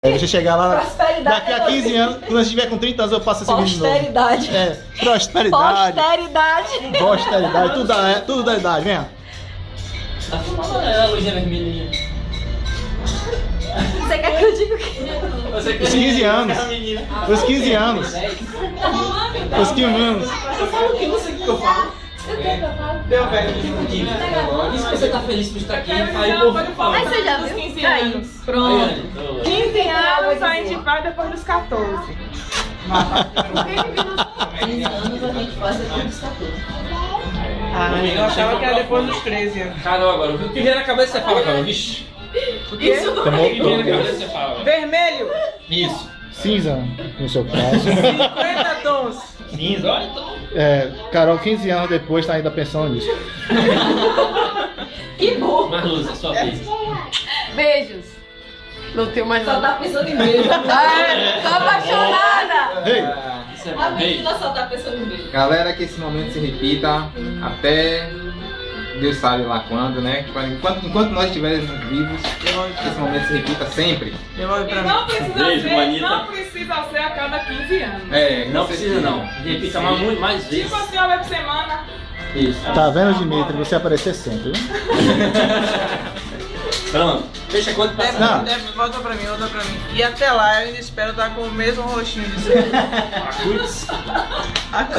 Aí você chegar lá, Prosperidade daqui a 15 anos, quando você estiver com 30 anos, eu passo esse vídeo de novo. Posteridade. É, prosperidade, Posteridade. posteridade, tudo da idade, vem. Tá fumando a luzinha vermelhinha. Você quer que eu diga o quê? Você Os 15 anos. Os 15 anos. Os 15 anos. Eu falo o que? Não sei o que eu falo. Deu, velho, digo. Isso que você tá feliz por estar aqui, aí o povo fala. Aí você já viu? 15 Aí, anos. pronto. 15 anos a gente vai depois dos 14. 15 anos a gente faz depois dos 14. Ah, eu achava que era depois dos 13 anos. Carol, agora, o que vier na cabeça você fala, Carol, vixe. Isso. O que vier na cabeça você fala. Vermelho. Isso. Cinza, no seu caso. 50 tons. Cinza, olha então. É, Carol, 15 anos depois, tá ainda pensando nisso. Que bom. Mais luz, é sua vez. Beijos. Não tenho mais Só nada. tá pensando em beijo. Tô apaixonada. Ei, Isso é A bom. menina só tá pensando em beijo. Galera, que esse momento se repita até Deus sabe lá quando, né? Enquanto nós estivermos vivos, que esse momento se repita sempre. Devolve pra mim. Não precisa Beijo, ser, Manita. não precisa ser a cada 15 anos. Não precisa não. Repita mais vezes. Tipo assim, uma vez por semana. Isso. tá vendo, Dimitri? Você aparecer sempre, viu? Pronto. Fecha quando passar. Volta pra mim. E até lá eu ainda espero estar com o mesmo rostinho de sempre. Acude-se.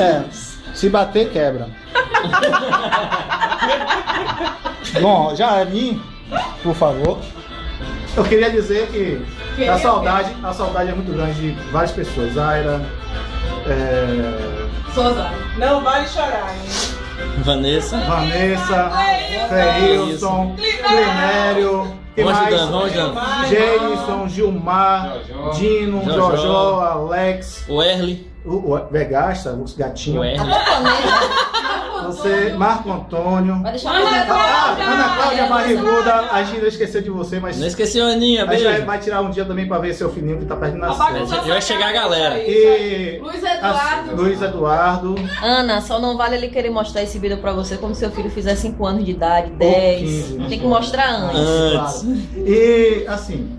É, se bater, quebra. Bom, já é mim, por favor. Eu queria dizer que a saudade é muito grande de várias pessoas. Zaira, Souza. Não vale chorar, hein? Vanessa. Vanessa, Feilson, Clinério, quem Vamos mais? ajudando, vamos ajudando. Jason, Gilmar, Jojó. Dino, Jojó. Jojó, Alex, O Erle. o Vegasta, os gatinhos. O Erle. Você, Marco Antônio. Vai deixar Ana Cláudia Barriguda, a gente não esqueceu de você, mas Não esqueci a Aninha, a gente beijo. vai tirar um dia também pra ver seu filhinho que tá perto de nascer. Já vai chegar a galera. E Luiz Eduardo. Luiz Eduardo, Ana, só não vale ele querer mostrar esse vídeo pra você como se seu filho fizer 5 anos de idade, 10. 15, Tem que mostrar antes. Antes. claro. E assim,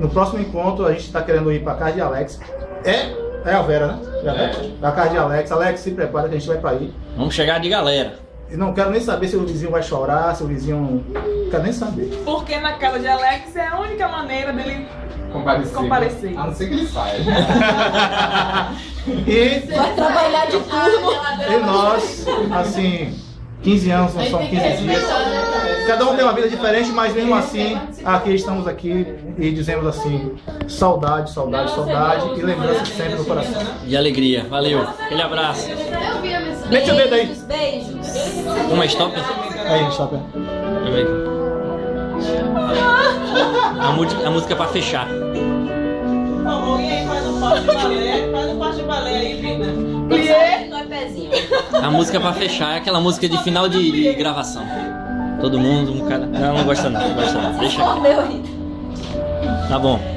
no próximo encontro a gente tá querendo ir pra casa de Alex. É a Vera, né? Da casa de Alex. Alex, se prepara que a gente vai pra aí. Vamos chegar de galera. E não quero nem saber se o vizinho vai chorar, se o vizinho. Não quero nem saber. Porque na casa de Alex é a única maneira dele comparecer. A não ser que ele saia. E Vai trabalhar de turno. nós, assim, 15 anos não são 15 dias. Cada um tem uma vida diferente, mas mesmo assim, aqui estamos aqui e dizemos assim, saudade, saudade, saudade e lembrança sempre no coração. De alegria. Valeu. Aquele abraço. Mete o dedo aí. Beijos. Uma stop. Aí, stop. Deixa eu ver aqui. A música é pra fechar. Por favor, e aí faz um passo de balé. Faz um passo de balé aí, vida. Não é pezinho. A música é pra fechar é aquela música de final de gravação. Todo mundo, um cara. Não gosta não, não gosta não. Deixa Oh, aqui. meu Deus. Tá bom.